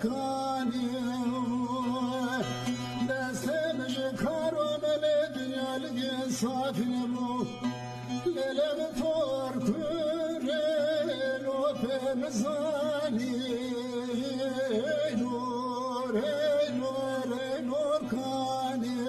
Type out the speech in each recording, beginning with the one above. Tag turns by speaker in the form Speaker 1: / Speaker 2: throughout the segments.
Speaker 1: كاني دستمش كارون الدنيا لقي صافي نبو للم فور كورين وفمزاني نور نور نور كاني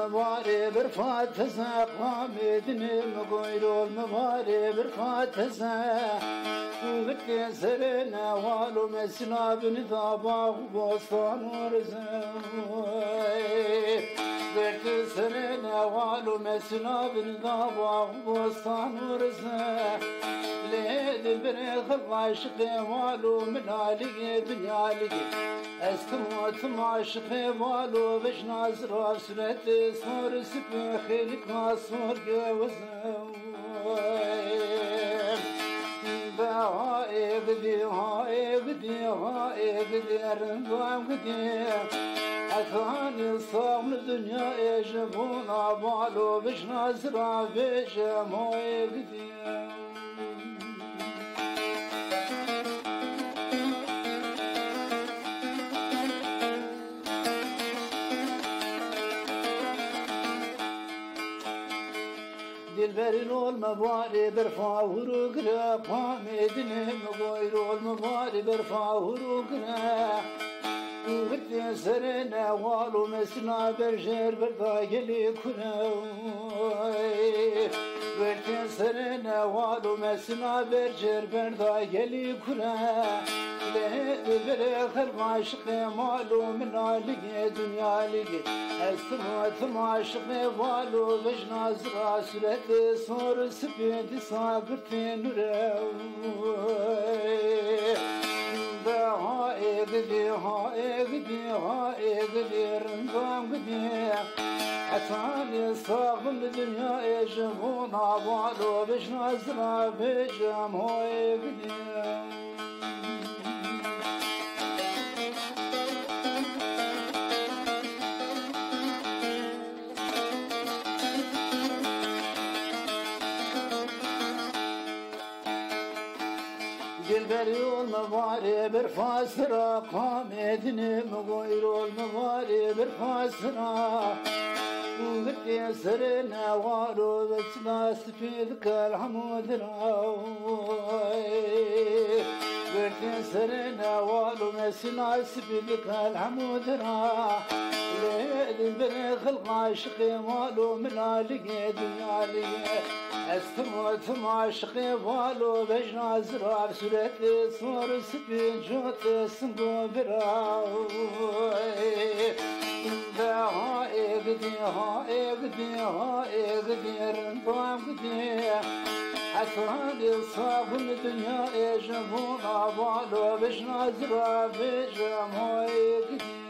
Speaker 2: المباري برفات فزاق وامدني مقويل المباري برفات فزاق وذكي سرنا والو مسنا بنثابا وبوسطان ورزاوي ذكي سرنا والو مسنا بنثابا وبوسطان ورزاوي ليد البريخ الراشقي والو من علي دنيا لي استموت معشقي والو باش نازر سرت صور سبخيلك صور جوزاوي هاي بدي هاي بدي هاي بدي أرنبام بدي أثاني صام الدنيا يجبونا بالو باش نزرع باش هاي بدي دلبرين والمباري برفع وروقنا قامدني مغير والمباري برفع وروقنا وقت سرنا والو مسنا برجر برضاقلي كنا وقت سرنا والو مسنا برجر برضاقلي كنا بالآخر معشقي مالو من علقي دنيا لقي استموت معشقي والو باش نازرع سرت صور سبيد صابرتي نراوي هاي قدي هاي قدي هاي قدي رنقام قدي أتاني صاغ الدنيا يجمونا والو باش نازرع بجام هاي قدي دلبري والمباري برفاس راقام ادني مغير والمباري برفاس راق وقت سرنا والو بس ناس في ذكر الحمود راوي ورتين سرنا والو مسنا سبيلك الحمودنا ليل برخ العاشقي والو من علي دنيا لي استموت معشقي والو بجنا زرع سورتي صور سبين جوت سنقو براوي ها اقدي ها اقدي ها اقدي رنطام قدي حسراني صاب الدنيا يجمونا بالو بجنا زرع بجم ها اقدي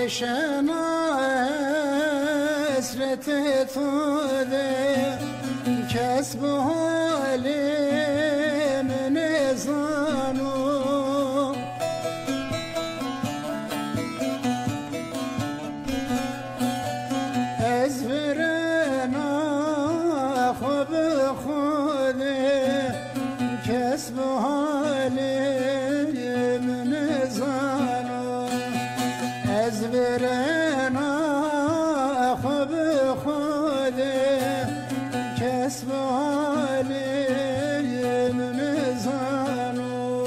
Speaker 1: نشنا اسرت تو ده کسب حالی من زانو از برنا خوب خوده کسب حالی من زانو از برنا خوب خوده کسب حالی من زانو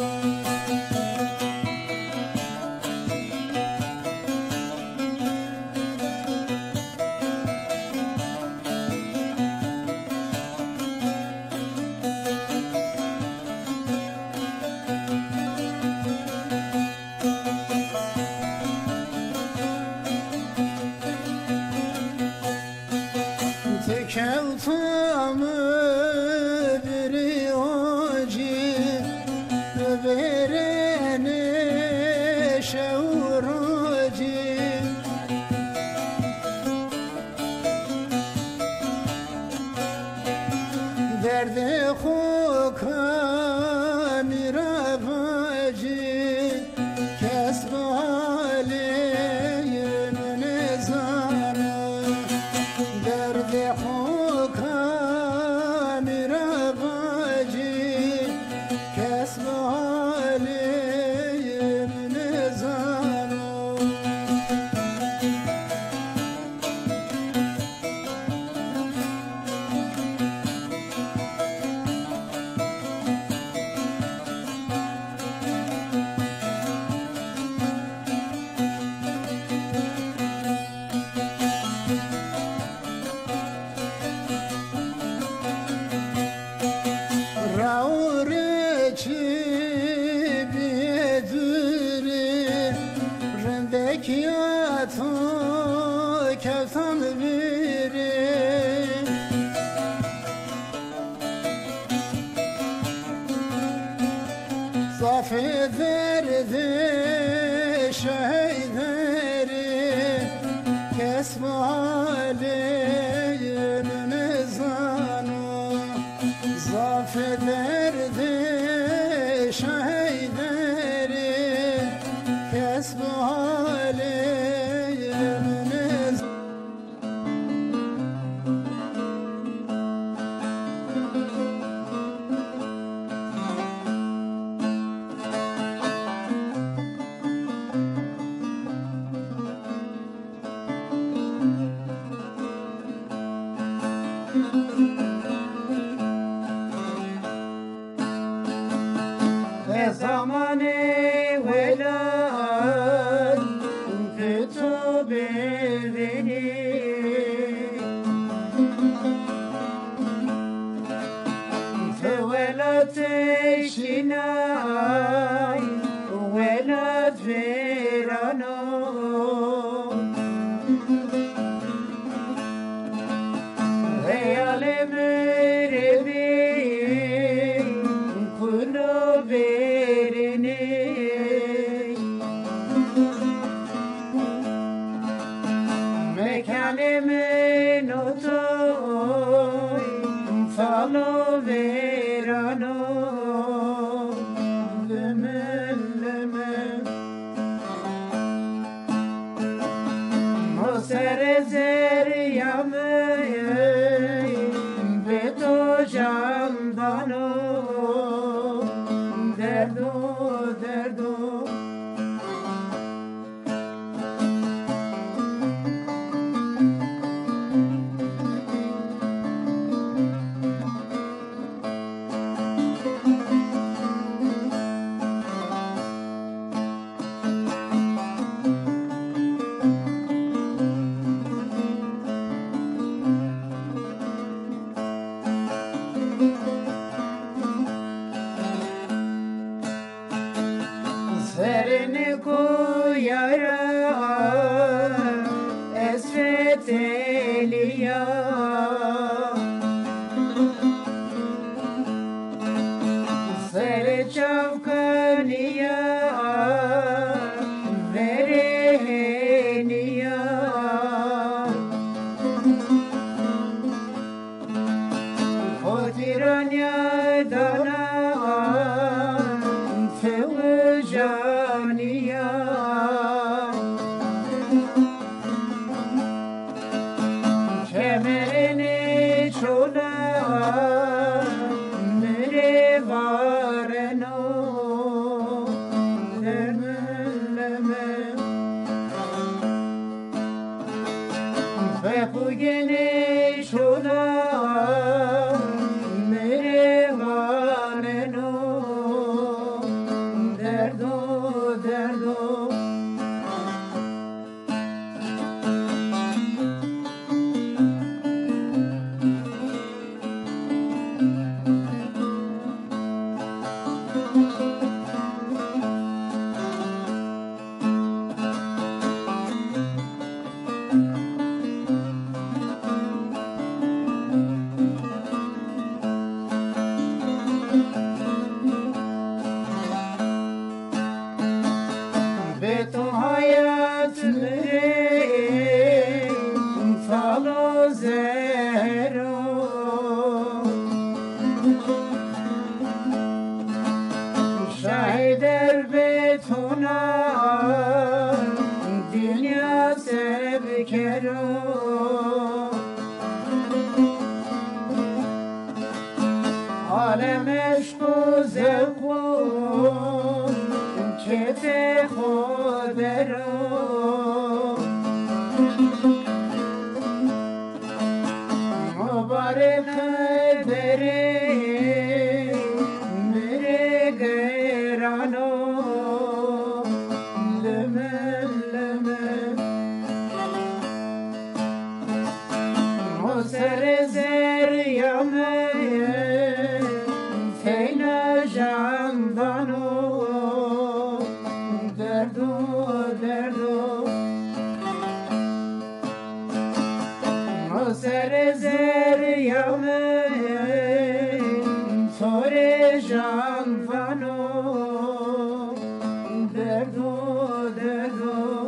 Speaker 1: تکلتم بری آجی برن شوراجی درد خوکا میرا باجی کسب حالی من زانو درد خوکا میرا باجی کسب حالی من زانو کفتم بیری صافی درد شهیدری کسب علیم نزانو صافی درد شهیدری کسب علیم نزانو
Speaker 2: زمان ولاد که تو ببینی تو ولاد شینای ولاد ویرانو خیال مربی کنو برینی مکلم نوتوی فالو ویرانو سر زریامه به تو جاندانو دردو دردو سرنی کو یارا اسفت لیا سر چوکانیا ورهنیا خاطرانیا دانا جانیا کمرنی چولا میره وارنو درملمه بخوگنی چولا میره وارنو دردو دردو به تو حیات میره فالو زهرو شاهد به تو دنیا سبکرو عالم عشق و ذوق و کیف خود رو مبارک دره میره گرانو لمن لمن سر زریامه فینا جاندانو دردو دردو serzer yamen sore janfano derdo derdo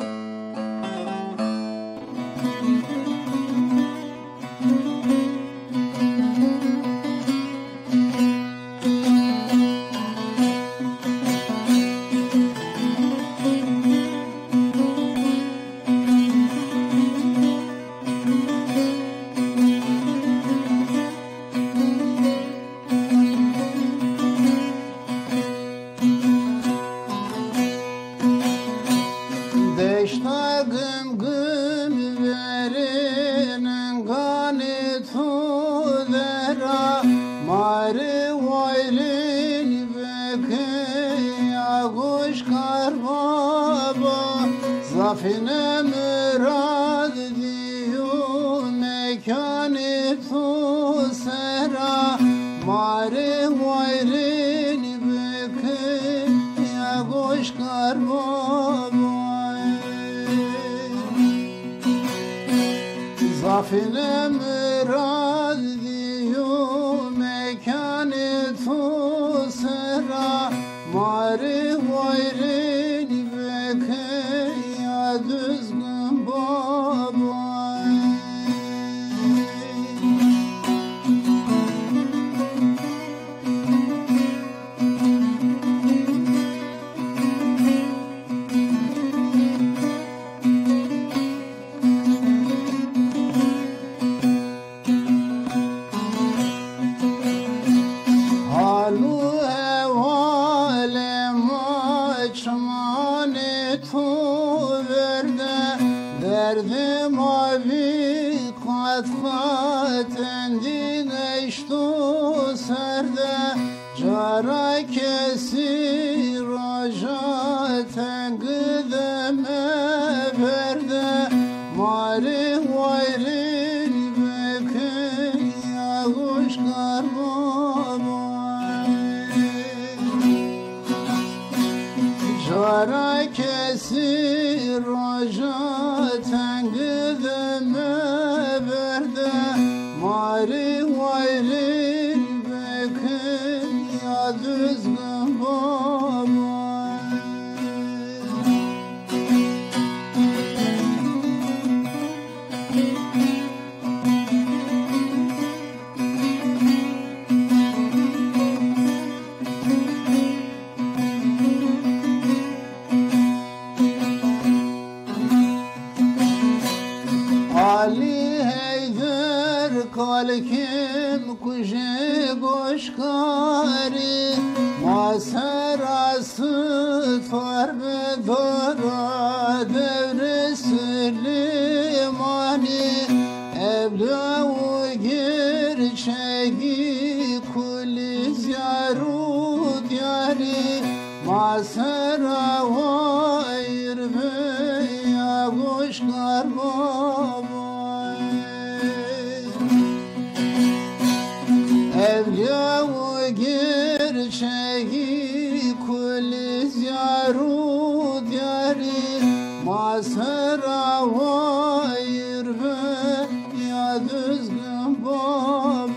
Speaker 1: Deşta güm güm verinin gani tu dera mari vayrin beke yaguş karbaba zafine mürad diyu mekani tu sera mari vayrin beke yaguş karbaba Zafine mürad diyu mekanı tu sera mari vayrin beke ya düzgün babay Halu evale maçmane tu verde derdim abi kat kat endine serde cara kesir rojaten gıdeme verde mari vayrin beke yaguş karbaba Cara kesir rojaten gıdeme verde mari vayrin beke ya düzgün baba Ali Heyder kalkim kuşe goşkari maserası farbe dara devresi limani evlavu gerçeği kuliz yarut yari masera vayr be ya goşkar baba Evliya-u gerçeği kuliz yarut yari masera vayr be ya düzgün baba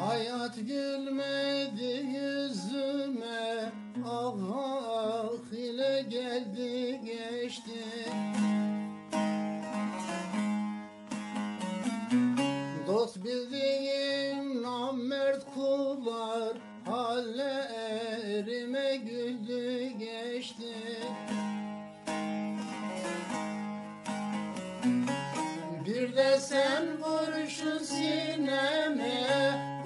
Speaker 1: Hayat gülmedi yüzüme ah ah ile geldi geçti Dost bildiğim namert kullar hallerime güldü geçti Bir de sen vur şu sineme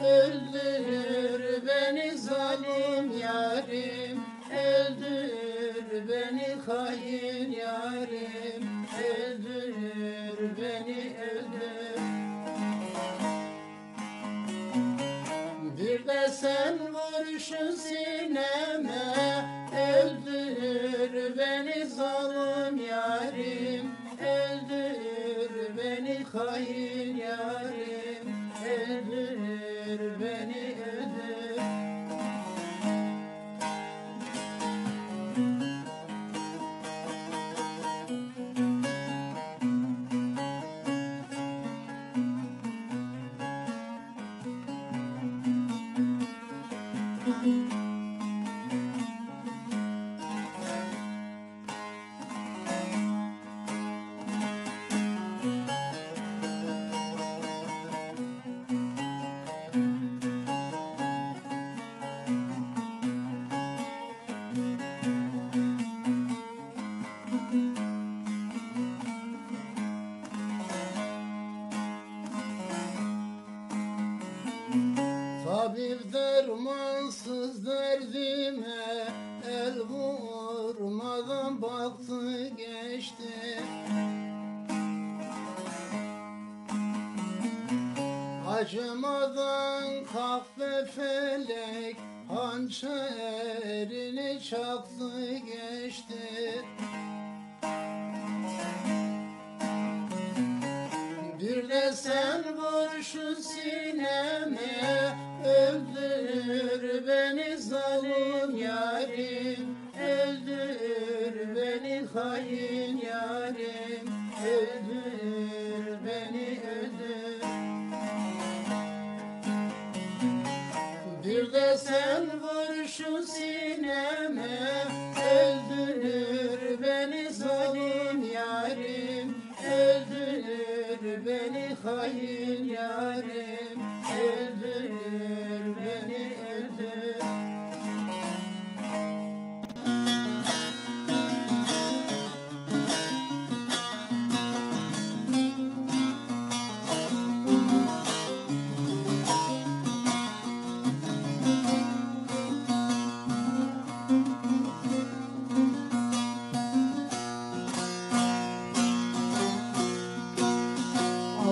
Speaker 1: öldürür beni zalim yarim öldürür beni hain yarim öldürür beni öldür Bir de sen vur kurşun sineme, öldür beni zalim yarim, öldür beni hain yarim, öldür beni öldür. Tabip dermansız derdime, el vurmadan baktı geçti. Acımadan kahve felek, hançerini çaktı geçti. Bir de sen vur şu sineme, öldür beni zalim yarim, öldür beni hain yarim, öldür beni öldür. Bir de sen vur şu sineme, öldür beni zalim yarim, öldür beni hain yarim, öldür beni öldür.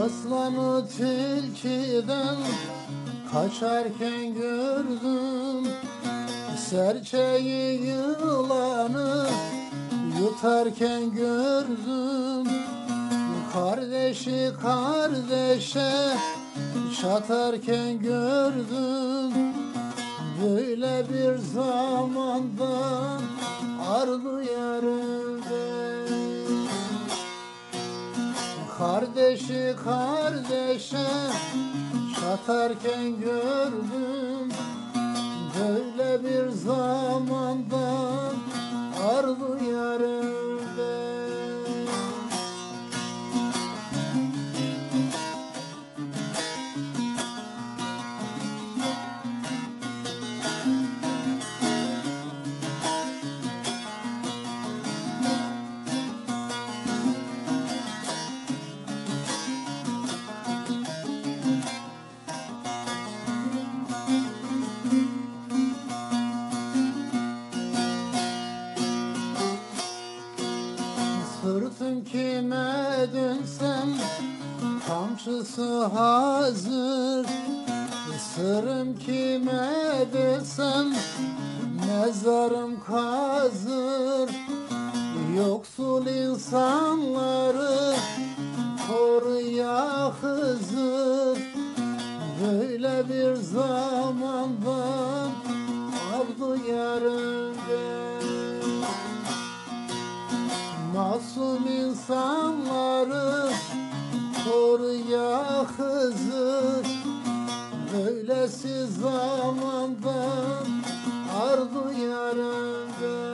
Speaker 1: Aslanı tilkiden kaçarken gördüm, serçeyi yılanı yutarken gördüm. Kardeşi kardeşe çatarken gördüm. Böyle bir zamandan ardı yarımda. Kardeşi kardeşe çatarken gördüm. Böyle bir zamandan ardı yarımda. Sırtım kime dönsem kamçısı hazır. Sırım kime dönsem mezarım kazır. Yoksul insanları koruya Hızır. Böyle bir zamandan aldı yarımda. Masum insanları koruya Hızır. Böylesi zamandan ardı yarımda.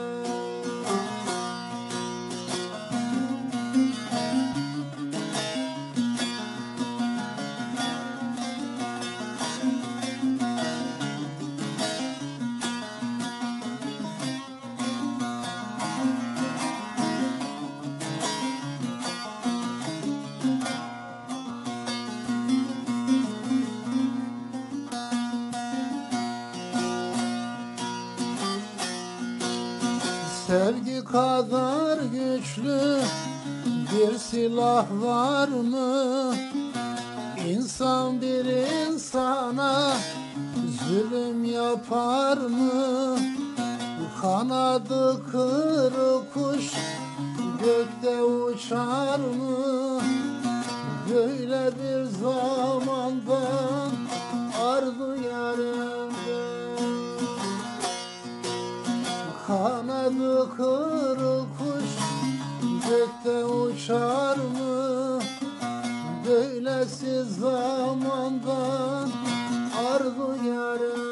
Speaker 1: Sevgi kadar güçlü bir silah var mı? İnsan bir insana Zulüm yapar mı kanadı kırık kuş, gökte uçar mı böyle bir zamandan arzu yarımda? Kanadı kırık kuş gökte uçar mı böylesi zamandan arzu yarımda?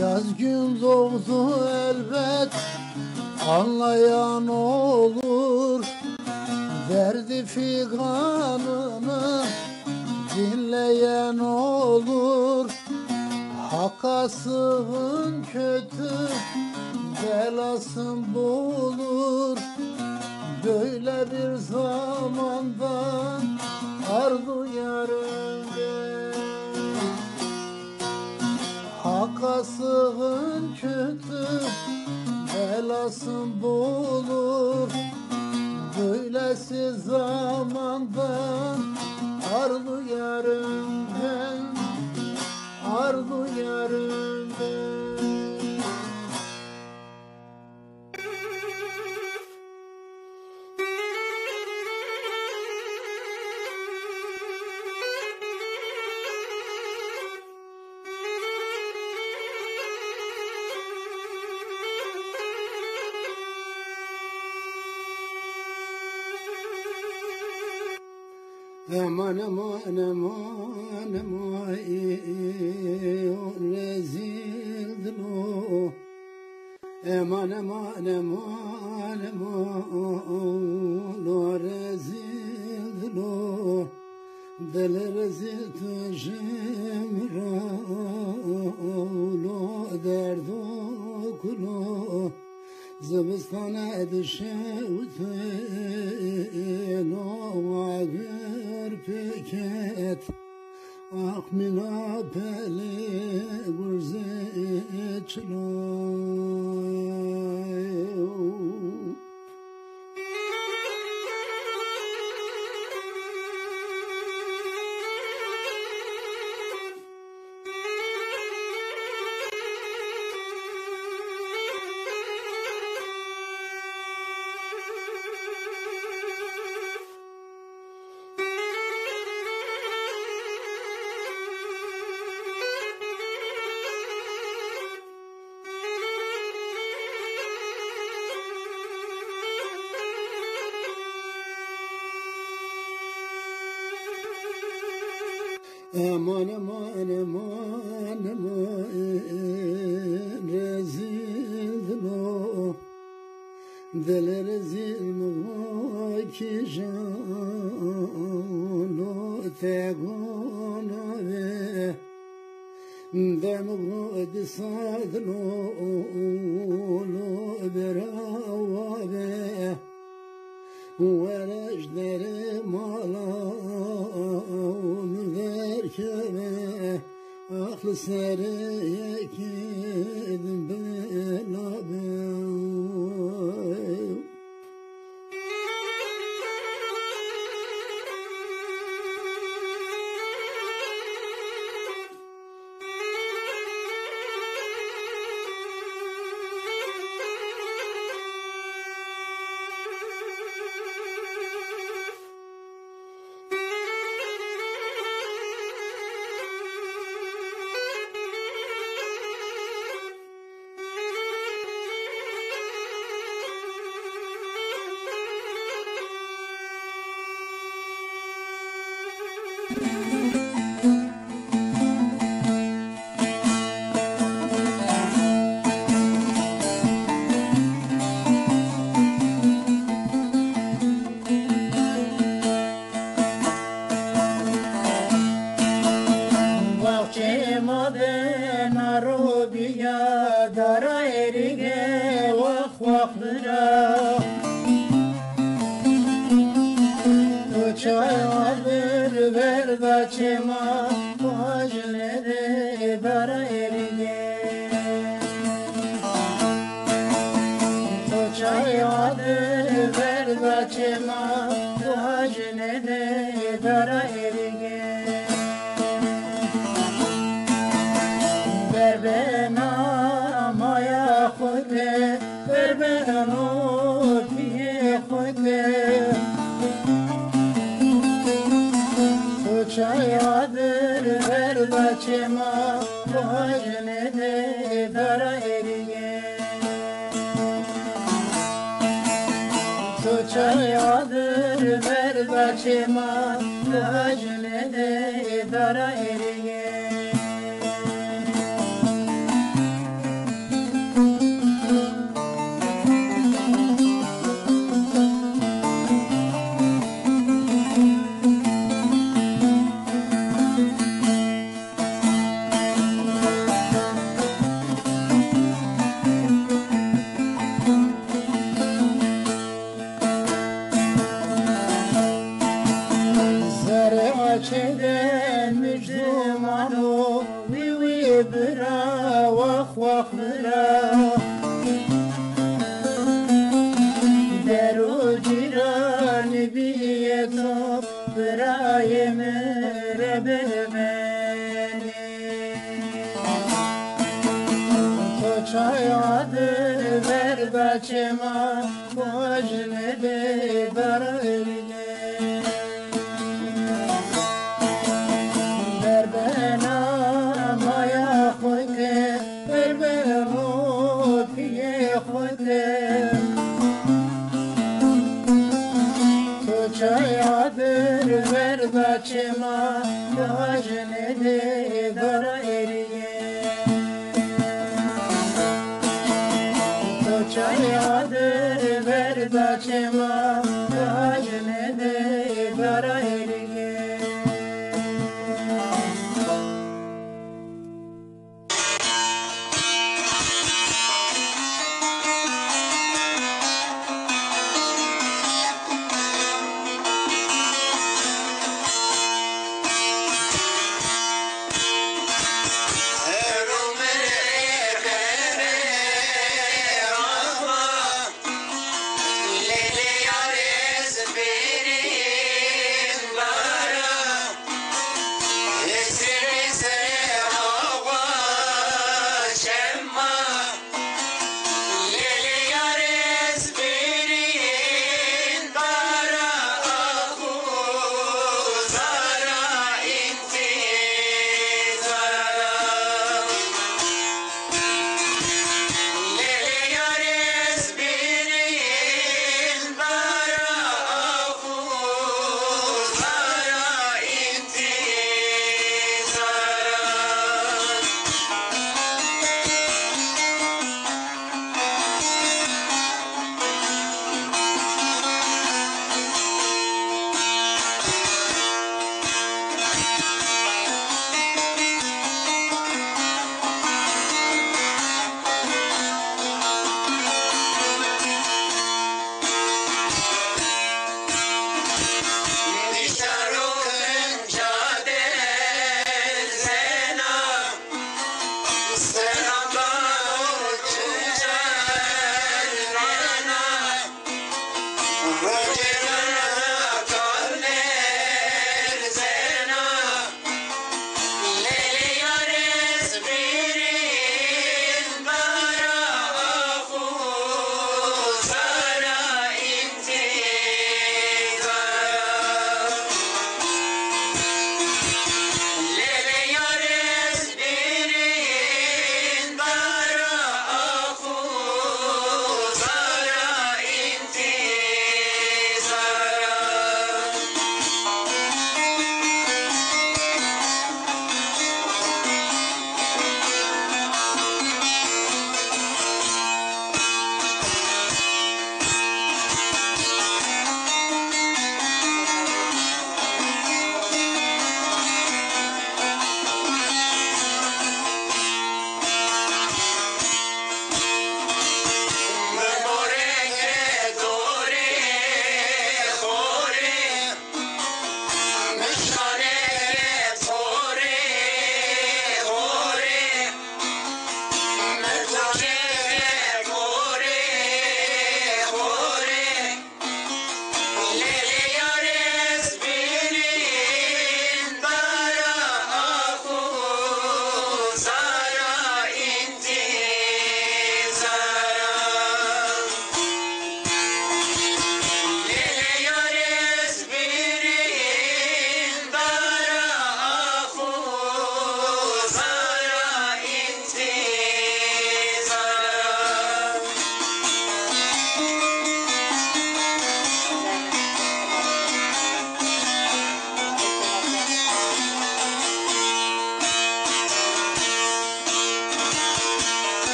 Speaker 1: Yaz gün doğdu elbet anlayan olur, derdi figanını dinleyen olur. Hakka sığın kötü belasın bulur böyle bir zamandan arzu yarınca. Hakka sığın kötü belasın bulur böylesi zamandan arzu yarımden, arzu yarımdan.
Speaker 2: Aman aman aman aman rezildir o. Aman aman aman aman o rezildir o. Deli rezil tücem rağlo derdo kulo. Zıbıstana düşevten o ağır peket. Akmina pele gurze çlo. Aman aman aman aman rezil o. Deli rezil mi ki jano tegona ve demgo disadlo lo berawa ve ورجدر مالان ذركبه أخل سريك بلا بيو
Speaker 1: narobiya dara erige vah vah bıra Çaya bir ver başıma bu hacıları dara erige Çaya bir ver başıma bu hacıları dara erige Ver bana maya koyde ver bana piye koyde Çayadır ver başıma bu hacnede dara erige Çayadır ver başıma bu hacnede dara erige Çeden mücdumanu vivi bıra vah vah bıra Deru cirani biyetop bıra yemere bemeni Toçayadır ver başıma bu acnede darıline Çayadır ver başıma hacnede dara eriye Çayadır ver başıma hacnede dara eriye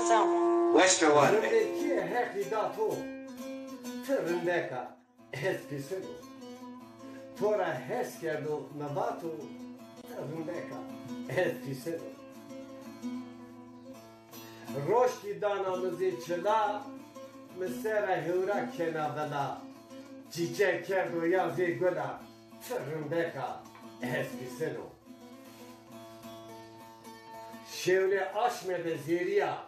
Speaker 3: Western one.
Speaker 4: Rindeki heki dato. Rindeka espisino. Tora heskerdo navato. Rindeka espisino. Roşki danamızı çıla. Mesela hıra kenavela. Çiçek kerdo yazı güla. Rindeka espisino. Şevle aşmede zeriya.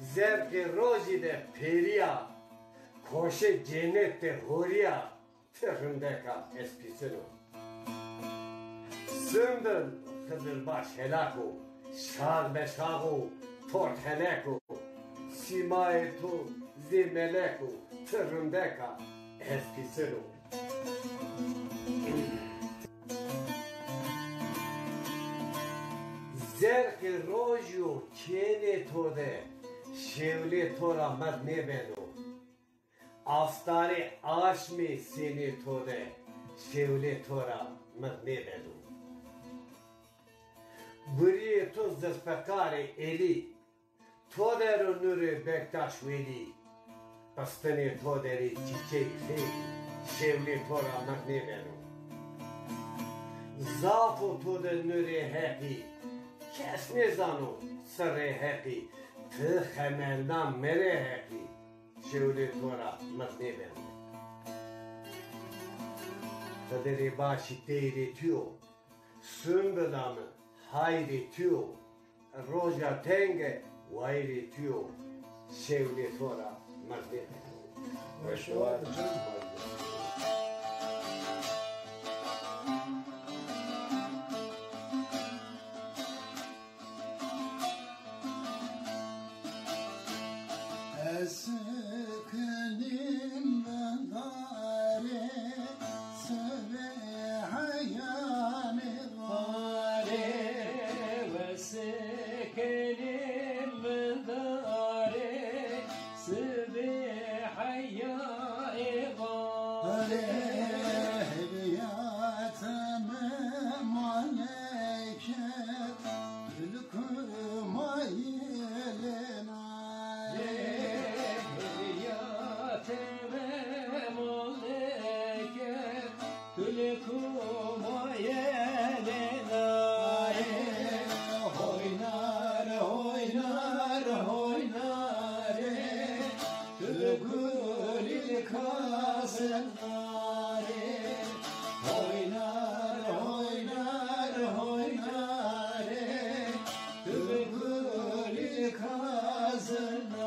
Speaker 4: Zerki roji de periya. Koşe cennette huriya. Tırındeka espisino. Sündür kıdırbaş helako. Şal beşago. Tort heleko. Simaye tu zimeleko. Tırındeka espisino. Zerki rojo kene tode. Şevle tora mad nebeno. Astare aşmi seni tode. Şevle tora mad nebeno. Buriye toz despekare eli. Todero nure bektaş veli. Pastane toderi çiçek feli. Şevle tora mad nebeno. Zafo tode nure hepi. Kes ne zano sare hepi. Tı hemeldan mere hepi. Şevle tora mad nebeno. Tadere başı teyre tüyo. Sümbülamı hayri tüyo. Roja tenge vayri tüyo. Şevle tora mad nebeno.
Speaker 2: Eskenim ben dare, söyle hayani gare.
Speaker 1: وسكنين من داري سبح يا إغاري
Speaker 2: Hediyetim aleyke, ülküm ayelin ale.
Speaker 1: يا تمام عليك كلكم يا
Speaker 2: Oynar, oynar, oynar, gülül kazanlar. Oynar, oynar, oynar, gülül kazanlar.